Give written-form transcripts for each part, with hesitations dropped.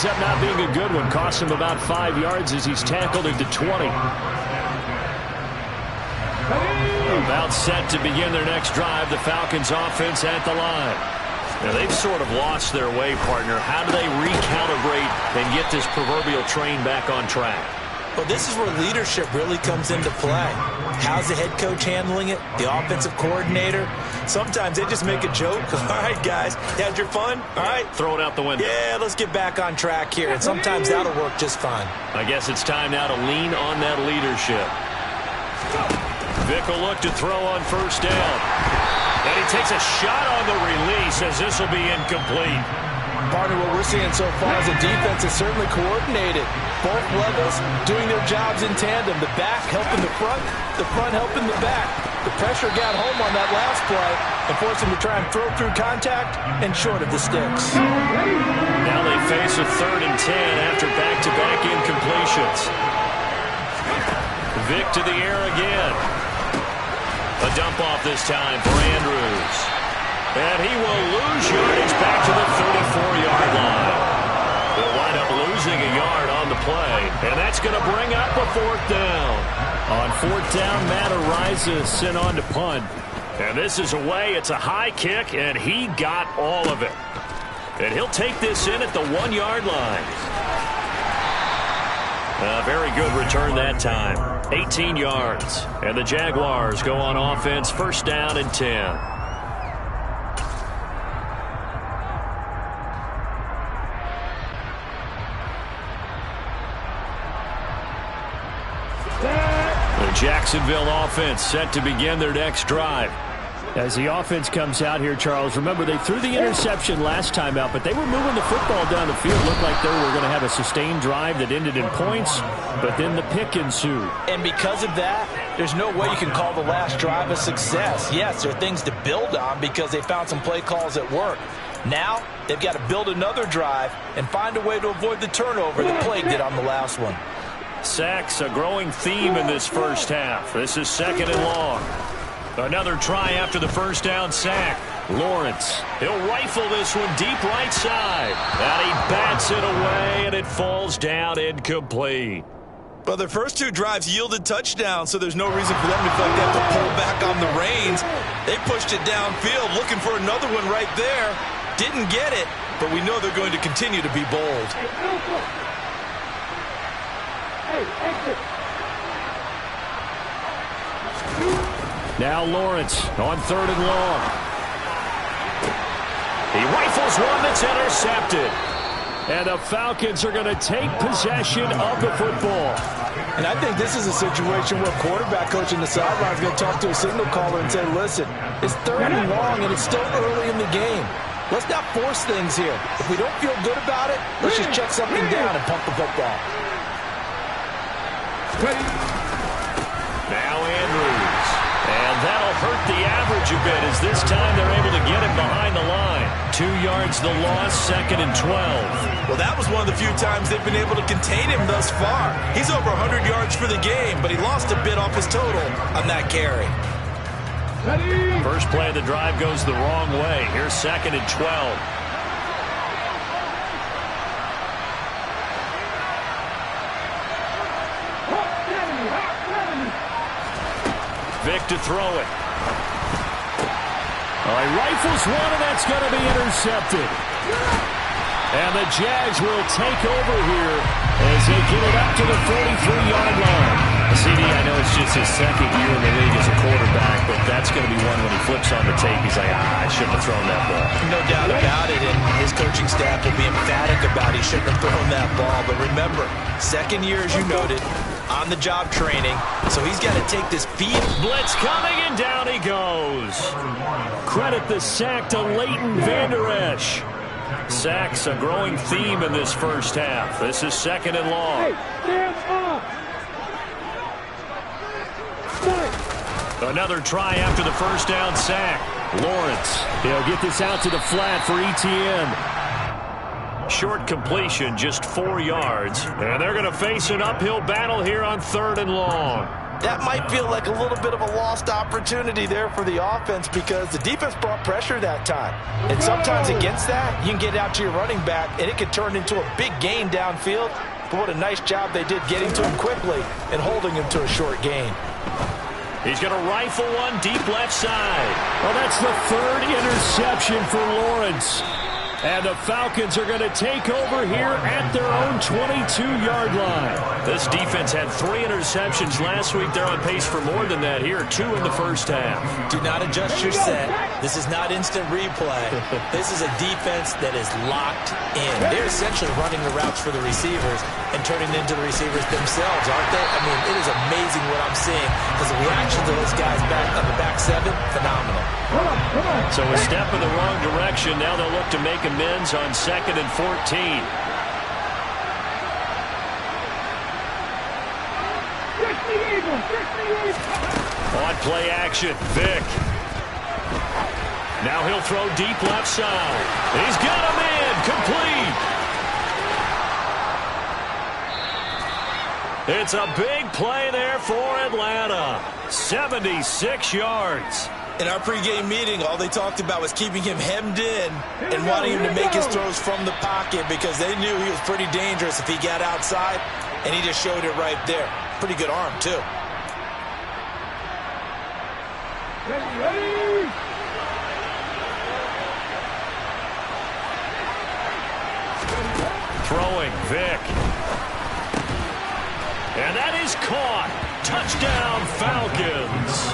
ends up not being a good one. Cost him about 5 yards as he's tackled into 20. About set to begin their next drive. The Falcons offense at the line. Now, they've sort of lost their way, partner. How do they recalibrate and get this proverbial train back on track? Well, this is where leadership really comes into play. How's the head coach handling it? The offensive coordinator? Sometimes they just make a joke. All right, guys, had your fun? All right. Throw it out the window. Yeah, let's get back on track here. And sometimes that'll work just fine. I guess it's time now to lean on that leadership. Vick will look to throw on first down. And he takes a shot on the release as this will be incomplete. Partner, what we're seeing so far is the defense is certainly coordinated. Both levels doing their jobs in tandem. The back helping the front helping the back. The pressure got home on that last play and forced him to try and throw through contact and short of the sticks. Now they face a 3rd and 10 after back-to-back incompletions. Vick to the air again. A dump off this time for Andrews. And he will lose yardage back to the 34-yard line. They'll wind up losing a yard on the play. And that's going to bring up a 4th down. On 4th down, Matt Ariza sent on to punt. And this is away. It's a high kick, and he got all of it. And he'll take this in at the 1-yard line. A very good return that time. 18 yards. And the Jaguars go on offense, 1st down and 10. The Jacksonville offense set to begin their next drive. As the offense comes out here, Charles, remember they threw the interception last time out, but they were moving the football down the field. Looked like they were going to have a sustained drive that ended in points, but then the pick ensued. And because of that, there's no way you can call the last drive a success. Yes, there are things to build on because they found some play calls that work. Now, they've got to build another drive and find a way to avoid the turnover that plagued it on the last one. Sacks, a growing theme in this first half. This is 2nd and long. Another try after the first down sack. Lawrence, he'll rifle this one deep right side. And he bats it away, and it falls down incomplete. But their first 2 drives yielded touchdowns, so there's no reason for them to feel like they have to pull back on the reins. They pushed it downfield, looking for another one right there. Didn't get it, but we know they're going to continue to be bold. Now Lawrence on 3rd and long. He rifles one that's intercepted. And the Falcons are going to take possession of the football. And I think this is a situation where quarterback coach in the sideline is going to talk to a signal caller and say, listen, it's 3rd and long and it's still early in the game. Let's not force things here. If we don't feel good about it, let's just check something down and pump the football. Now Andrews. And that'll hurt the average a bit as this time they're able to get him behind the line. 2 yards the loss, 2nd and 12. Well, that was one of the few times they've been able to contain him thus far. He's over 100 yards for the game, but he lost a bit off his total on that carry. First play of the drive goes the wrong way. Here's 2nd and 12. Vick to throw it. He rifles one, and that's going to be intercepted. And the Jags will take over here as they get it up to the 43-yard line. CD, I know it's just his 2nd year in the league as a quarterback, but that's going to be one when he flips on the tape. He's like, I shouldn't have thrown that ball. No doubt about it, and his coaching staff will be emphatic about he shouldn't have thrown that ball. But remember, 2nd year, as you noted, on-the-job training, so he's got to take this feed. Blitz coming, and down he goes. Credit the sack to Leighton Vander Esch. Sacks, a growing theme in this first half. This is 2nd and long. Another try after the first down sack. Lawrence, he'll get this out to the flat for Etienne. Short completion, just 4 yards. And they're going to face an uphill battle here on 3rd and long. that might feel like a little bit of a lost opportunity there for the offense because the defense brought pressure that time. And sometimes against that, you can get out to your running back, and it could turn into a big gain downfield. But what a nice job they did getting to him quickly and holding him to a short gain. He's going to rifle one deep left side. Well, that's the third interception for Lawrence. And the Falcons are going to take over here at their own 22-yard line. This defense had 3 interceptions last week. They're on pace for more than that here. 2 in the first half. Do not adjust your set. This is not instant replay. This is a defense that is locked in. They're essentially running the routes for the receivers and turning it into the receivers themselves, aren't they? I mean, it is amazing what I'm seeing because the reaction to those guys back on the back 7, phenomenal. So a step in the wrong direction. Now they'll look to make amends on 2nd and 14. On play action, Vick. Now he'll throw deep left side. He's got him in, complete. It's a big play there for Atlanta. 76 yards. In our pregame meeting, all they talked about was keeping him hemmed in and wanting him to make his throws from the pocket because they knew he was pretty dangerous if he got outside, and he just showed it right there. Pretty good arm, too. Throwing, Vick. And that is caught. Touchdown, Falcons.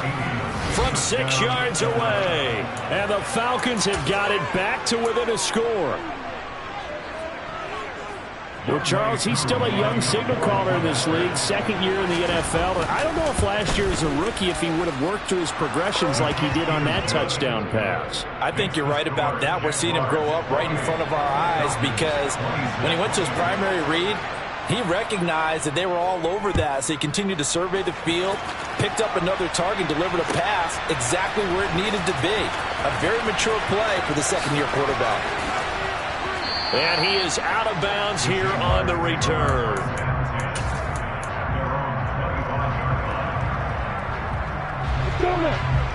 From 6 yards away. And the Falcons have got it back to within a score. Well, Charles, he's still a young signal caller in this league, 2nd year in the NFL. But I don't know if last year as a rookie if he would have worked through his progressions like he did on that touchdown pass. I think you're right about that. We're seeing him grow up right in front of our eyes because when he went to his primary read, he recognized that they were all over that, so he continued to survey the field, picked up another target, delivered a pass exactly where it needed to be. A very mature play for the second-year quarterback. And he is out of bounds here on the return.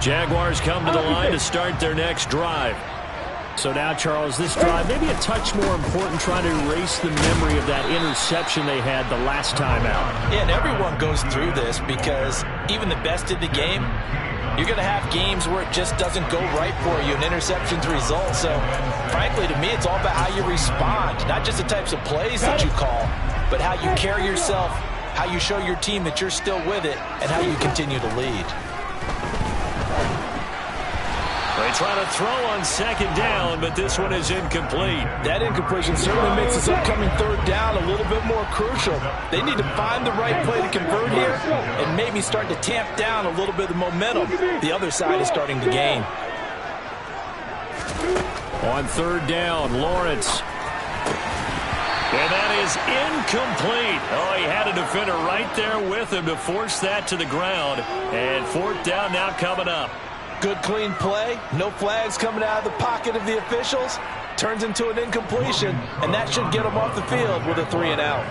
Jaguars come to the line to start their next drive. So now, Charles, this drive maybe a touch more important, trying to erase the memory of that interception they had the last time out. Yeah, and everyone goes through this because even the best in the game, you're going to have games where it just doesn't go right for you, and interceptions result. So, frankly, to me, it's all about how you respond, not just the types of plays that you call, but how you carry yourself, how you show your team that you're still with it, and how you continue to lead. They try to throw on 2nd down, but this one is incomplete. That incompletion certainly makes this upcoming 3rd down a little bit more crucial. They need to find the right play to convert here and maybe start to tamp down a little bit of momentum. The other side is starting to gain. On 3rd down, Lawrence. And that is incomplete. Oh, he had a defender right there with him to force that to the ground. And 4th down now coming up. Good, clean play. No flags coming out of the pocket of the officials. Turns into an incompletion, and that should get him off the field with a 3-and-out.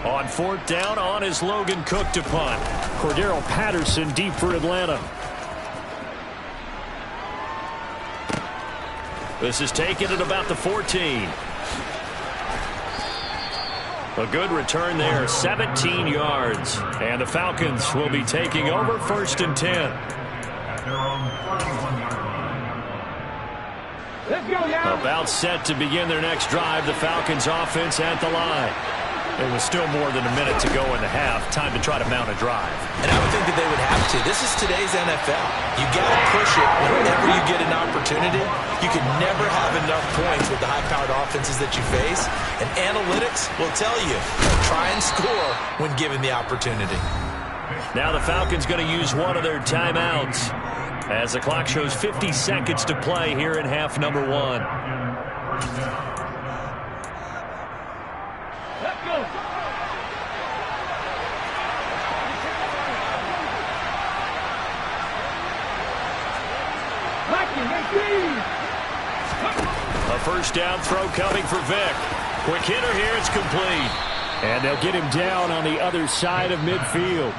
On 4th down, on is Logan Cook to punt. Cordero Patterson deep for Atlanta. This is taken at about the 14. A good return there, 17 yards. And the Falcons will be taking over 1st and 10. About set to begin their next drive. The Falcons offense at the line. It was still more than a minute to go in the half. Time to try to mount a drive. And I would think that they would have to. This is today's NFL. You got to push it whenever you get an opportunity. You can never have enough points with the high-powered offenses that you face. And analytics will tell you, try and score when given the opportunity. Now the Falcons going to use one of their timeouts as the clock shows 50 seconds to play here in half number 1. Let's go. A 1st down throw coming for Vick. Quick hitter here, it's complete. And they'll get him down on the other side of midfield.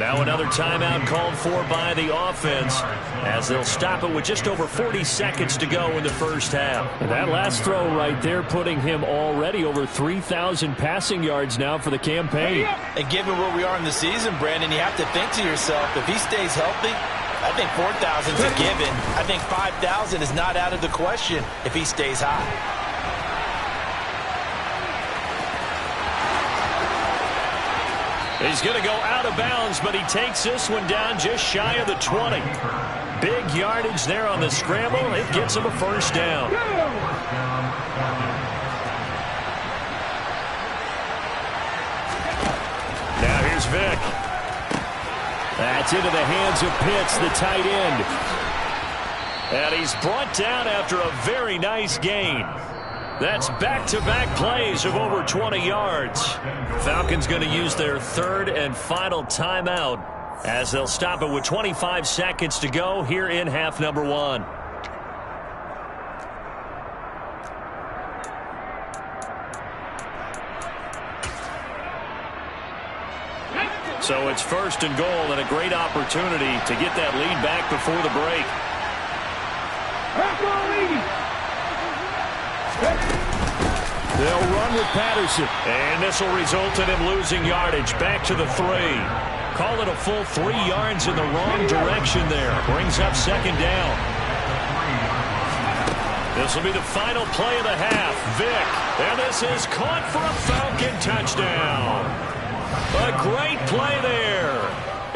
Now another timeout called for by the offense as they'll stop it with just over 40 seconds to go in the first half. And that last throw right there putting him already over 3,000 passing yards now for the campaign. And given where we are in the season, Brandon, you have to think to yourself, if he stays healthy, I think 4,000 is a given. I think 5,000 is not out of the question if he stays high. He's going to go out of bounds, but he takes this one down just shy of the 20. Big yardage there on the scramble. It gets him a first down. Now here's Vick. That's into the hands of Pitts, the tight end. And he's brought down after a very nice gain. That's back-to-back plays of over 20 yards. Falcons going to use their third and final timeout as they'll stop it with 25 seconds to go here in half number one. So it's first and goal and a great opportunity to get that lead back before the break. They'll run with Patterson. And this will result in him losing yardage. Back to the 3. Call it a full 3 yards in the wrong direction there. Brings up second down. This will be the final play of the half. Vick. And this is caught for a Falcon touchdown. A great play there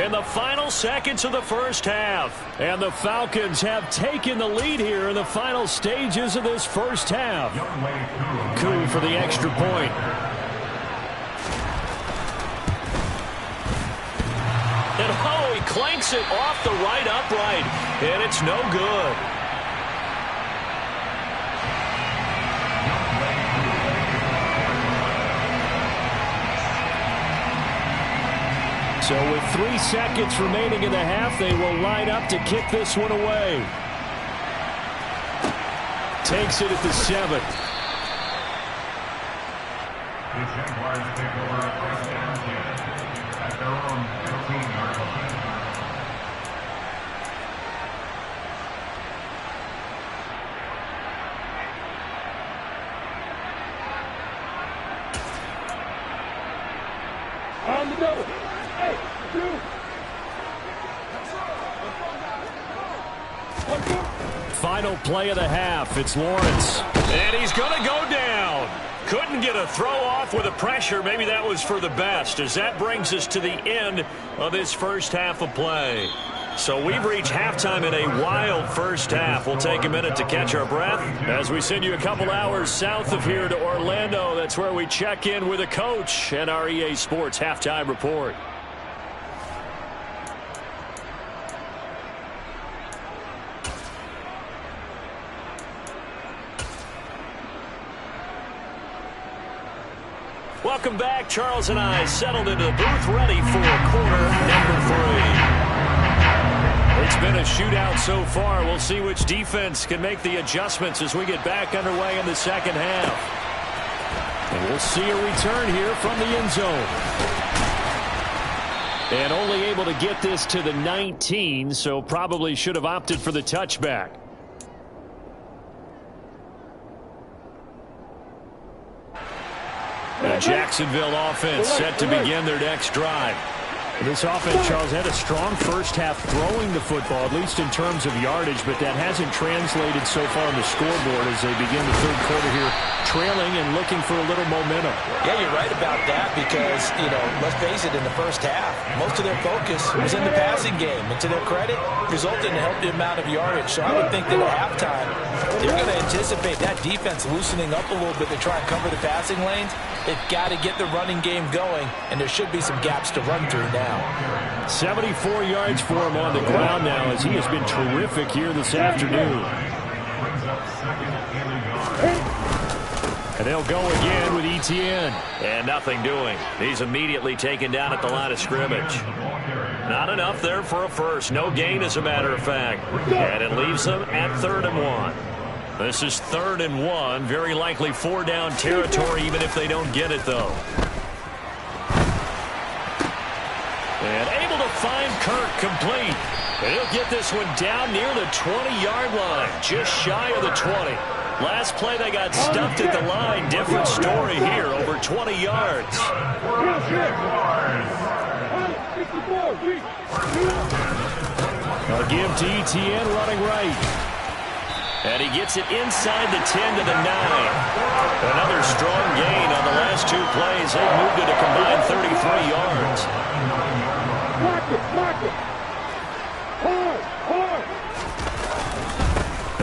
in the final seconds of the first half. And the Falcons have taken the lead here in the final stages of this first half. Coup for the extra point. And oh, he clanks it off the right upright. And it's no good. So with 3 seconds remaining in the half, they will line up to kick this one away. Takes it at the 7. The Jaguars take over first down at their own 15-yard line. On the double. Final play of the half. It's Lawrence. And he's going to go down. Couldn't get a throw off with the pressure. Maybe that was for the best, as that brings us to the end of this first half of play. So we've reached halftime in a wild first half. We'll take a minute to catch our breath as we send you a couple hours south of here to Orlando. That's where we check in with a coach and our EA Sports halftime report. Welcome back. Charles and I settled into the booth ready for quarter number 3. It's been a shootout so far. We'll see which defense can make the adjustments as we get back underway in the second half. And we'll see a return here from the end zone. And only able to get this to the 19, so probably should have opted for the touchback. The Jacksonville offense set to begin their next drive. This offense, Charles, had a strong first half throwing the football, at least in terms of yardage, but that hasn't translated so far on the scoreboard as they begin the third quarter here, trailing and looking for a little momentum. Yeah, you're right about that because, let's face it, in the first half, most of their focus was in the passing game. And to their credit, resulted in a healthy amount of yardage. So I would think that at halftime, they're going to anticipate that defense loosening up a little bit to try and cover the passing lanes. They've got to get the running game going, and there should be some gaps to run through now. 74 yards for him on the ground now as he has been terrific here this afternoon. And they'll go again with Etienne. And nothing doing. He's immediately taken down at the line of scrimmage. Not enough there for a first. No gain, as a matter of fact. And it leaves them at 3rd and 1. This is 3rd and 1. Very likely 4-down territory, even if they don't get it, though. And able to find Kirk complete. And he'll get this one down near the 20-yard line, just shy of the 20. Last play they got stuffed at the line. Different story here, over 20 yards. A give to Etienne running right. And he gets it inside the 10 to the 9. Another strong gain on the last two plays. They moved it a combined 33 yards.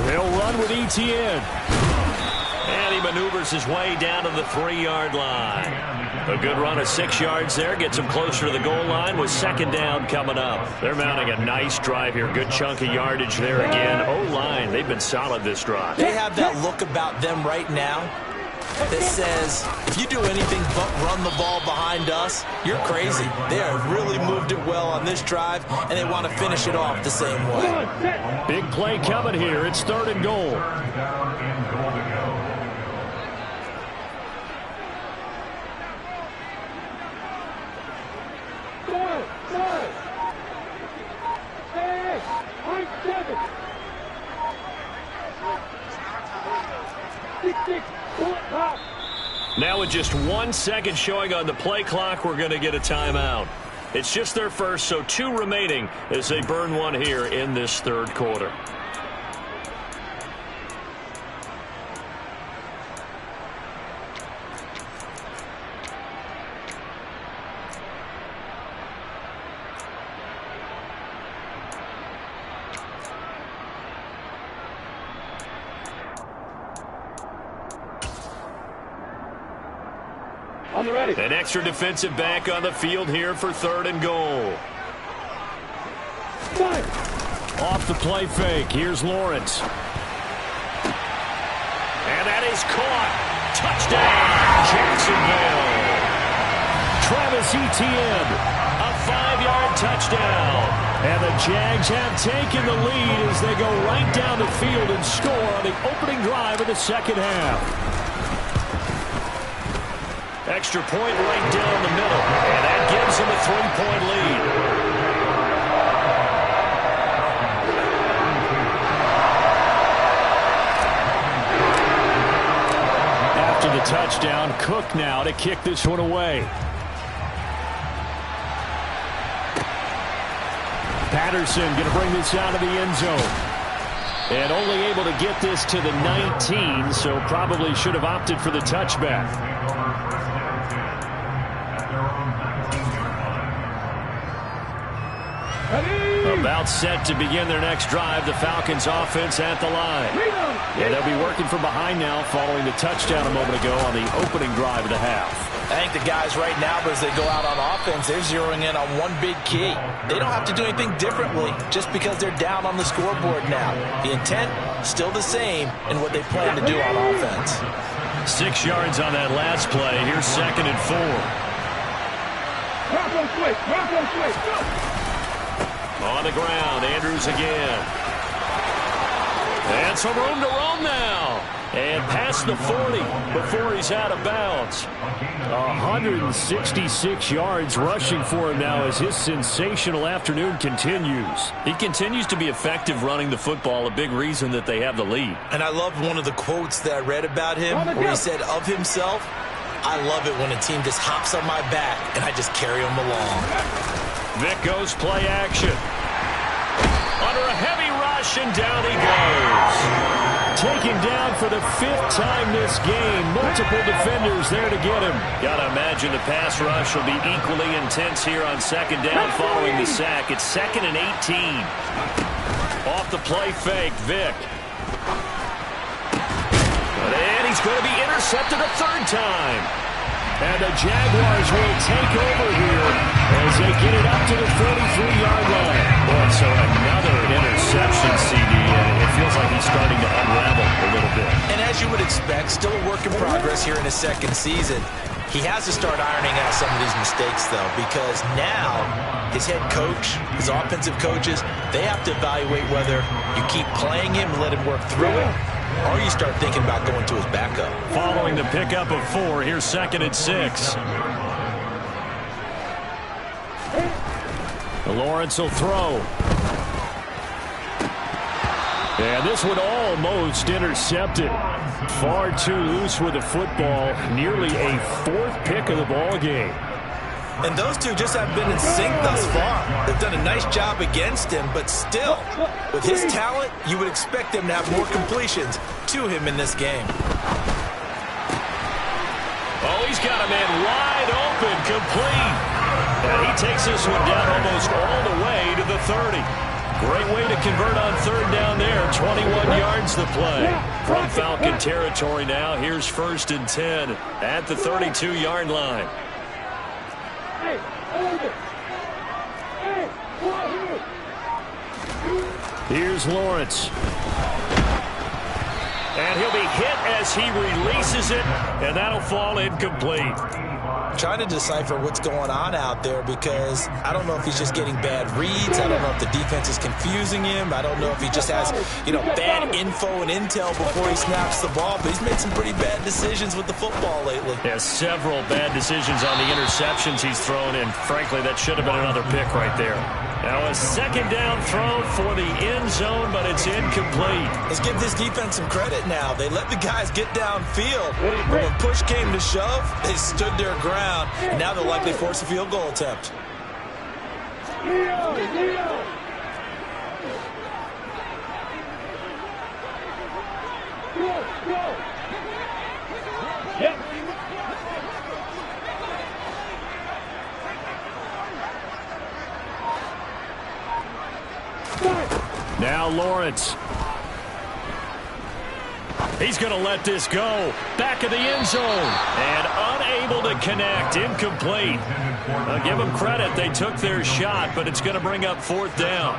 They'll run with Etienne. And he maneuvers his way down to the 3-yard line. A good run of 6 yards there. Gets him closer to the goal line with second down coming up. They're mounting a nice drive here. Good chunk of yardage there again. O-line, they've been solid this drive. They have that look about them right now that says, if you do anything but run the ball behind us, you're crazy. They have really moved it well on this drive, and they want to finish it off the same way. Big play coming here. It's 3rd and goal. Now with just 1 second showing on the play clock, we're going to get a timeout. It's just their first, so 2 remaining as they burn one here in this 3rd quarter. An extra defensive back on the field here for 3rd and goal. Off the play fake. Here's Lawrence. And that is caught. Touchdown, Jacksonville. Travis Etienne. A 5-yard touchdown. And the Jags have taken the lead as they go right down the field and score on the opening drive of the second half. Extra point right down the middle, and that gives them a 3-point lead. After the touchdown, Cook now to kick this one away. Patterson going to bring this out of the end zone. And only able to get this to the 19, so probably should have opted for the touchback. About set to begin their next drive, the Falcons offense at the line. Yeah, they'll be working from behind now following the touchdown a moment ago on the opening drive of the half. I think the guys right now, as they go out on offense, they're zeroing in on one big key. They don't have to do anything differently just because they're down on the scoreboard now. The intent, still the same in what they plan to do on offense. 6 yards on that last play. Here's 2nd and 4. On the ground, Andrews again. And some room to roam now. And past the 40 before he's out of bounds. 166 yards rushing for him now as his sensational afternoon continues. He continues to be effective running the football, a big reason that they have the lead. And I loved one of the quotes that I read about him where he said of himself, "I love it when a team just hops on my back and I just carry them along." Vic goes play action. Under a heavy rush, and down he goes. Taken down for the 5th time this game. Multiple defenders there to get him. Gotta imagine the pass rush will be equally intense here on 2nd down following the sack. It's 2nd and 18. Off the play fake, Vic. And he's going to be intercepted a 3rd time. And the Jaguars will take over here as they get it up to the 43-yard line. Boy, so another interception, CD, and it feels like he's starting to unravel a little bit. And as you would expect, still a work in progress here in his 2nd season. He has to start ironing out some of these mistakes, though, because now his head coach, his offensive coaches, they have to evaluate whether you keep playing him and let him work through it, or you start thinking about going to his backup. Following the pickup of 4, here's 2nd and 6. Lawrence will throw. And this one almost intercepted. Far too loose with the football. Nearly a 4th pick of the ball game. And those two just have been in sync thus far. They've done a nice job against him, but still, with his talent, you would expect him to have more completions to him in this game. Oh, he's got a man wide open, complete. And he takes this one down almost all the way to the 30. Great way to convert on 3rd down there. 21 yards the play. From Falcon territory now, here's 1st and 10 at the 32-yard line. Here's Lawrence. And he'll be hit as he releases it, and that'll fall incomplete. Trying to decipher what's going on out there because I don't know if he's just getting bad reads. I don't know if the defense is confusing him. I don't know if he just has, bad info and intel before he snaps the ball. But he's made some pretty bad decisions with the football lately. Yeah, several bad decisions on the interceptions he's thrown, and frankly, that should have been another pick right there. Now a 2nd down throw for the end zone, but it's incomplete. Let's give this defense some credit now. They let the guys get downfield. But when push came to shove, they stood their ground. And now they'll likely force a field goal attempt. Now Lawrence. He's going to let this go. Back of the end zone. And unable to connect. Incomplete. I'll give them credit. They took their shot, but it's going to bring up 4th down.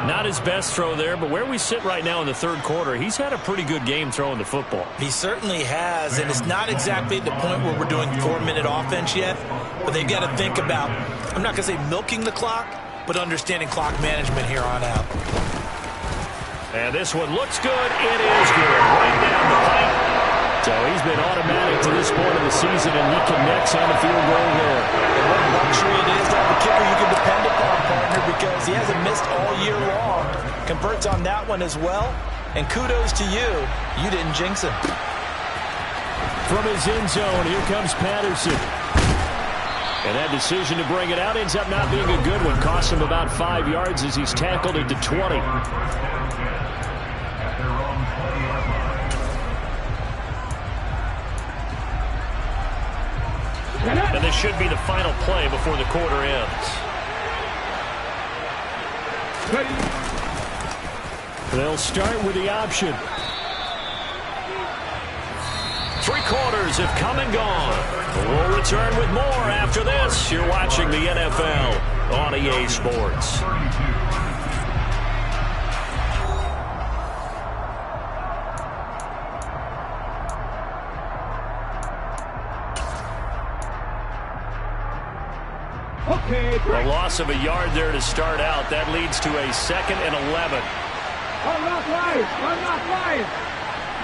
Not his best throw there, but where we sit right now in the 3rd quarter, he's had a pretty good game throwing the football. He certainly has, and it's not exactly at the point where we're doing 4-minute offense yet, but they've got to think about, I'm not going to say milking the clock, but understanding clock management here on out. And this one looks good. It is good. Right down the pipe. So he's been automatic to this point of the season, and he connects on the field goal there. And what a luxury it is to have a kicker you can depend upon, partner, because he hasn't missed all year long. Converts on that one as well. And kudos to you. You didn't jinx him. From his end zone, here comes Patterson. And that decision to bring it out ends up not being a good one. Costs him about 5 yards as he's tackled into 20. And this should be the final play before the quarter ends. They'll start with the option. 3 quarters have come and gone. We'll return with more after this. You're watching the NFL on EA Sports. A loss of a yard there to start out. That leads to a 2nd and 11. I'm not lying. I'm not lying.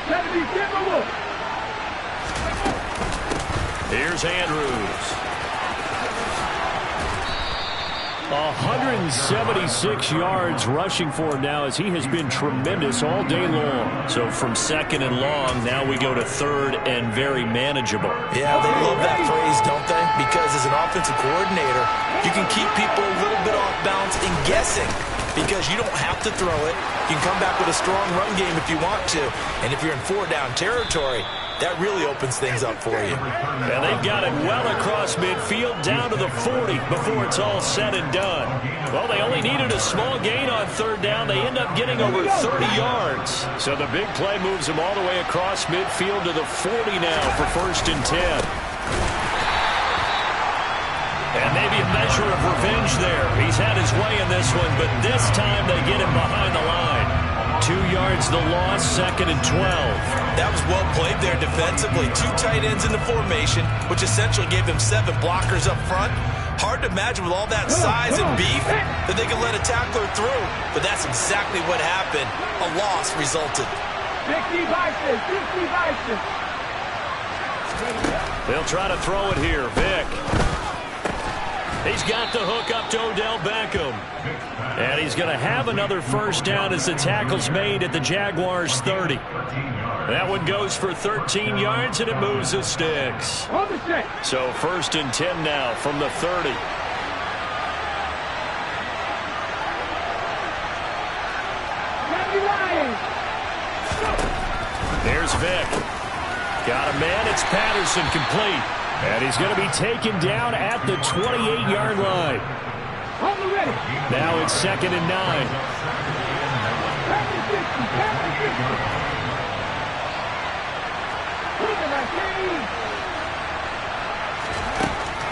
Let me get. Here's Andrews. 176 yards rushing for him now as he has been tremendous all day long. So from 2nd and long, now we go to 3rd and very manageable. Yeah, they love that phrase, don't they? Because as an offensive coordinator, you can keep people a little bit off balance and guessing because you don't have to throw it. You can come back with a strong run game if you want to. And if you're in 4-down territory, that really opens things up for you. And they've got it well across midfield down to the 40 before it's all said and done. Well, they only needed a small gain on 3rd down. They end up getting over 30 yards. So the big play moves them all the way across midfield to the 40 now for 1st and 10. And maybe a measure of revenge there. He's had his way in this one, but this time they get him behind the line. 2 yards the loss, 2nd and 12. That was well played there defensively. 2 tight ends in the formation, which essentially gave them 7 blockers up front. Hard to imagine with all that size and beef that they could let a tackler through. But that's exactly what happened. A loss resulted. 50 Bison, 50 Bison. They'll try to throw it here. Vick. He's got the hook up to Odell Beckham. And he's going to have another first down as the tackle's made at the Jaguars' 30. That one goes for 13 yards, and it moves the sticks. So 1st and 10 now from the 30. There's Vic. Got a man. It's Patterson, complete. And he's going to be taken down at the 28-yard line. Now it's 2nd and 9.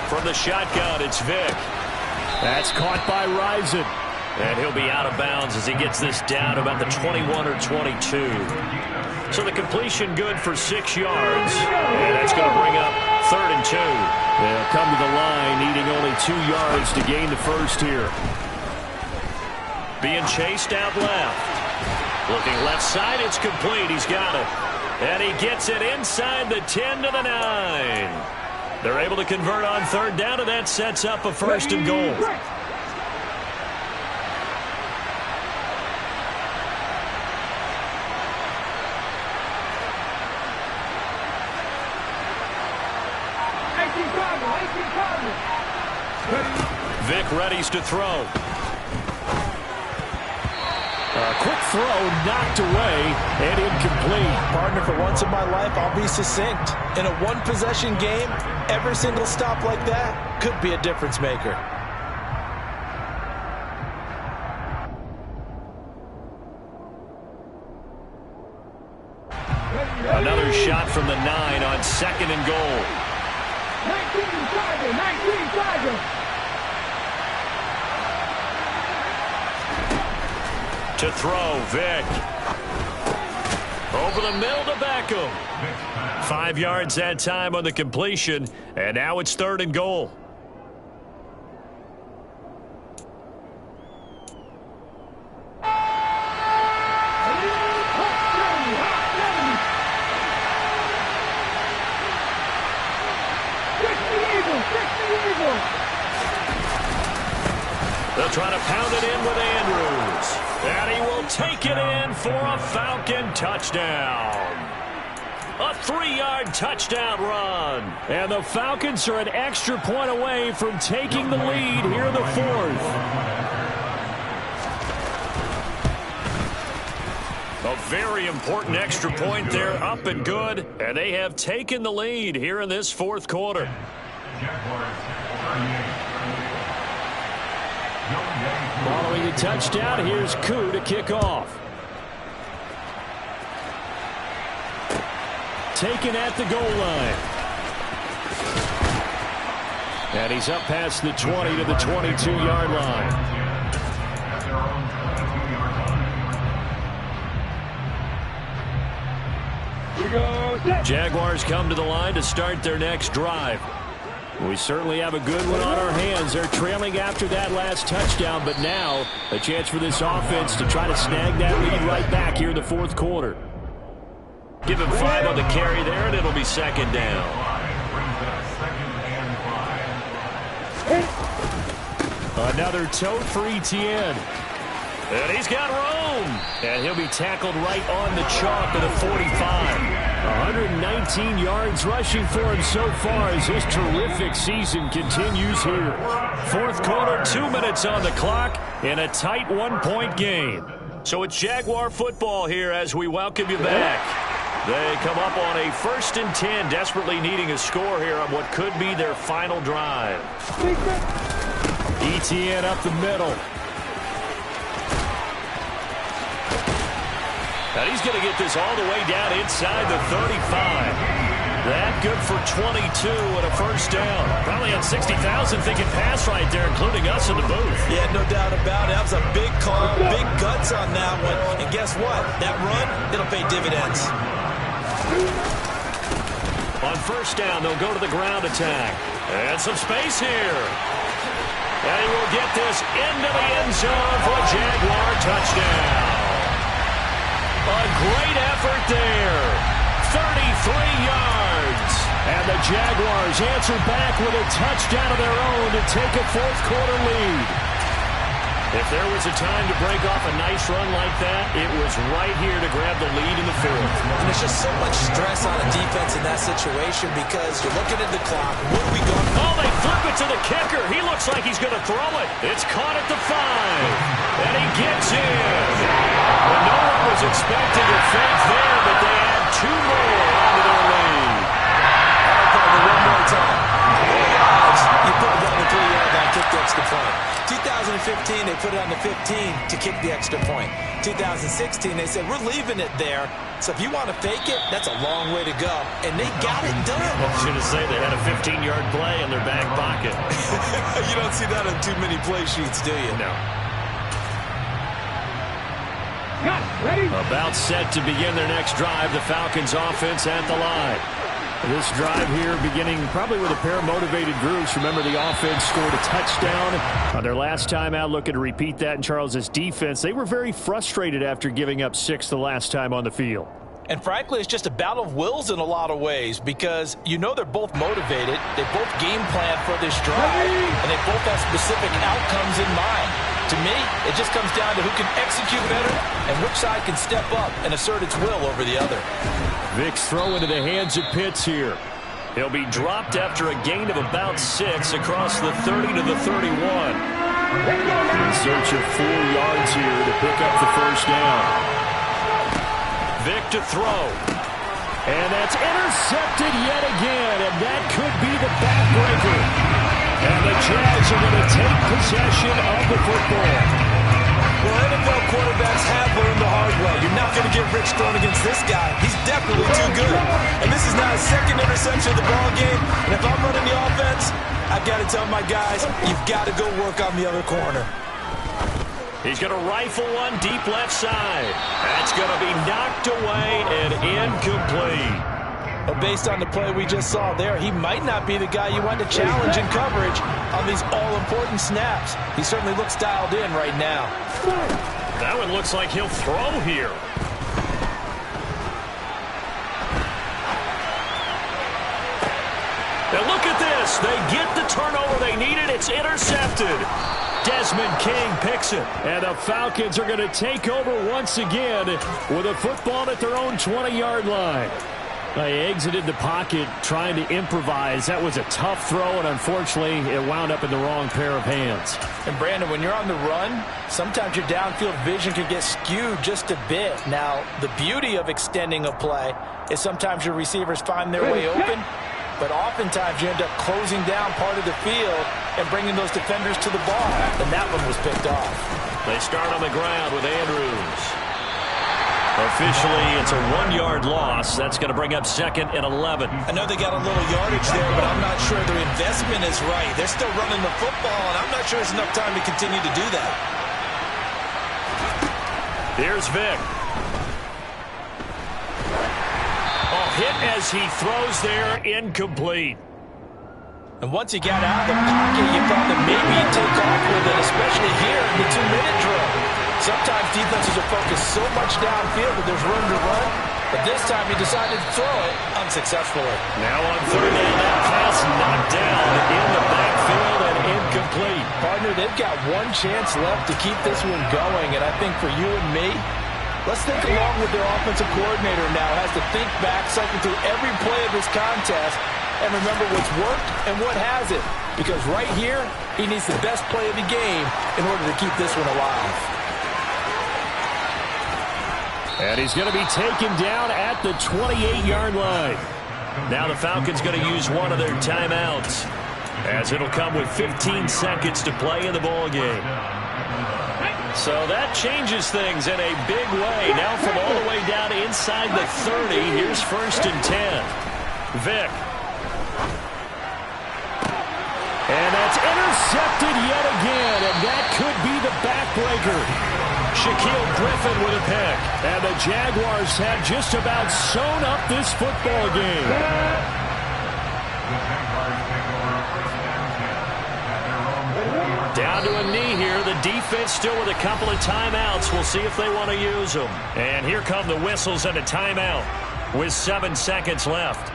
From the shotgun, it's Vic. That's caught by Rison. And he'll be out of bounds as he gets this down about the 21 or 22. So the completion good for 6 yards. And that's going to bring up 3rd and 2. They'll come to the line, needing only 2 yards to gain the first here. Being chased out left. Looking left side, it's complete. He's got it. And he gets it inside the 10 to the 9. They're able to convert on 3rd down, and that sets up a 1st and goal. Vic readies to throw. A quick throw knocked away and incomplete. Partner, for once in my life, I'll be succinct. In a one-possession game, every single stop like that could be a difference maker. Another shot from the 9 on 2nd and goal. 19 Tiger. To throw, Vic. Over the middle to Beckham. 5 yards that time on the completion, and now it's 3rd and goal. They'll try to pound it in with Andrews. And he will take it in for a Falcon touchdown. A 3-yard touchdown run. And the Falcons are an extra point away from taking the lead here in the 4th. A very important extra point there, up and good. And they have taken the lead here in this 4th quarter. Following the touchdown, here's Koo to kick off. Taken at the goal line. And he's up past the 20 to the 22-yard line. Jaguars come to the line to start their next drive. We certainly have a good one on our hands. They're trailing after that last touchdown, but now a chance for this offense to try to snag that lead right back here in the 4th quarter. Give him 5 on the carry there, and it'll be 2nd down. Another tote for Etienne. And he's got room. And he'll be tackled right on the chalk of the 45. 119 yards rushing for him so far as his terrific season continues here. 4th quarter, 2 minutes on the clock in a tight 1-point game. So it's Jaguar football here as we welcome you back. They come up on a 1st and 10, desperately needing a score here on what could be their final drive. Etienne up the middle. And he's going to get this all the way down inside the 35. That good for 22 and a first down. Probably had 60,000 thinking pass right there, including us in the booth. Yeah, no doubt about it. That was a big call, big guts on that one. And guess what? That run, it'll pay dividends. On first down, they'll go to the ground attack. And some space here. And he will get this into the end zone for a Jaguar touchdown. A great effort there. 33 yards. And the Jaguars answer back with a touchdown of their own to take a fourth-quarter lead. If there was a time to break off a nice run like that, it was right here to grab the lead in the fourth. And there's just so much stress on a defense in that situation because you're looking at the clock. What are we going to do? Oh, they flip it to the kicker. He looks like he's going to throw it. It's caught at the 5. And he gets in. And no one was expecting a fake there, but they add 2 more onto their lead. I'll play it one more time. You put it on the 3-yard line, kick the extra point. 2015, they put it on the 15 to kick the extra point. 2016, they said, we're leaving it there. So if you want to fake it, that's a long way to go. And they got it done. I was going to say they had a 15-yard play in their back pocket. You don't see that on too many play sheets, do you? No. Ready? About set to begin their next drive, the Falcons offense at the line. This drive here beginning probably with a pair of motivated groups. Remember, the offense scored a touchdown on their last time out. Looking to repeat that in Charles's defense. They were very frustrated after giving up 6 the last time on the field. And frankly, it's just a battle of wills in a lot of ways because you know they're both motivated. They both game plan for this drive, and they both have specific outcomes in mind. To me, it just comes down to who can execute better and which side can step up and assert its will over the other. Vic's throw into the hands of Pitts here. He'll be dropped after a gain of about 6 across the 30 to the 31. In search of 4 yards here to pick up the first down. Vic to throw. And that's intercepted yet again, and that could be the backbreaker. And the Jags are going to take possession of the football. Well, NFL quarterbacks have learned the hard way. You're not going to get rich throwing against this guy. He's definitely too good. And this is now his second interception of the ball game. And if I'm running the offense, I've got to tell my guys, you've got to go work on the other corner. He's going to rifle one deep left side. That's going to be knocked away and incomplete. But based on the play we just saw there, he might not be the guy you want to challenge in coverage on these all-important snaps. He certainly looks dialed in right now. That one looks like he'll throw here. Now look at this. They get the turnover they needed. It's intercepted. Desmond King picks it. And the Falcons are going to take over once again with a football at their own 20-yard line. They exited the pocket trying to improvise. That was a tough throw, and unfortunately, it wound up in the wrong pair of hands. And, Brandon, when you're on the run, sometimes your downfield vision can get skewed just a bit. Now, the beauty of extending a play is sometimes your receivers find their way open, but oftentimes you end up closing down part of the field and bringing those defenders to the ball. And that one was picked off. They start on the ground with Andrews. Officially, it's a 1-yard loss. That's going to bring up 2nd and 11. I know they got a little yardage there, but I'm not sure their investment is right. They're still running the football, and I'm not sure it's enough time to continue to do that. Here's Vic. Oh, hit as he throws there, incomplete. And once he got out of the pocket, you thought that maybe he'd take off with it, especially here in the 2-minute drill. Sometimes defenses are focused so much downfield that there's room to run, but this time he decided to throw it unsuccessfully. Now on 3rd down, that pass knocked down in the backfield and incomplete. Partner, they've got one chance left to keep this one going, and I think for you and me, let's think along with their offensive coordinator now. Has to think back, cycle through every play of this contest, and remember what's worked and what hasn't. Because right here, he needs the best play of the game in order to keep this one alive. And he's going to be taken down at the 28-yard line. Now the Falcons going to use one of their timeouts, as it'll come with 15 seconds to play in the ball game. So that changes things in a big way. Now from all the way down inside the 30, here's 1st and 10. Vic. And that's intercepted yet again, and that could be the backbreaker. Shaquille Griffin with a pick. And the Jaguars have just about sewn up this football game. Down to a knee here. The defense still with a couple of timeouts. We'll see if they want to use them. And here come the whistles and a timeout with 7 seconds left.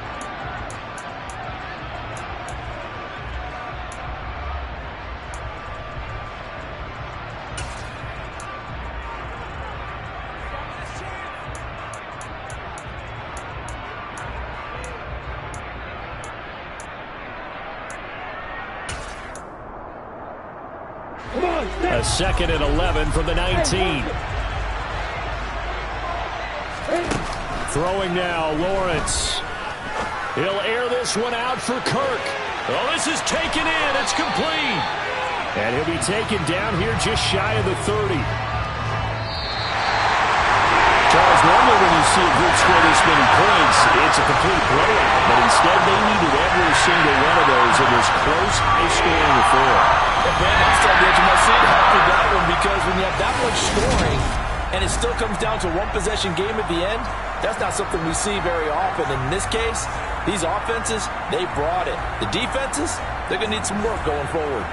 A 2nd and 11 from the 19. Throwing now, Lawrence. He'll air this one out for Kirk. Oh, this is taken in. It's complete. And he'll be taken down here just shy of the 30. Charles, normally when you see a group score this many points, it's a complete blowout. But instead, they needed every single one of those. It was close, high-scoring affair. And man, I'm still on the edge of my seat after that one, because when you have that much scoring and it still comes down to a one-possession game at the end, that's not something we see very often. And in this case, these offenses, they brought it. The defenses, they're going to need some work going forward.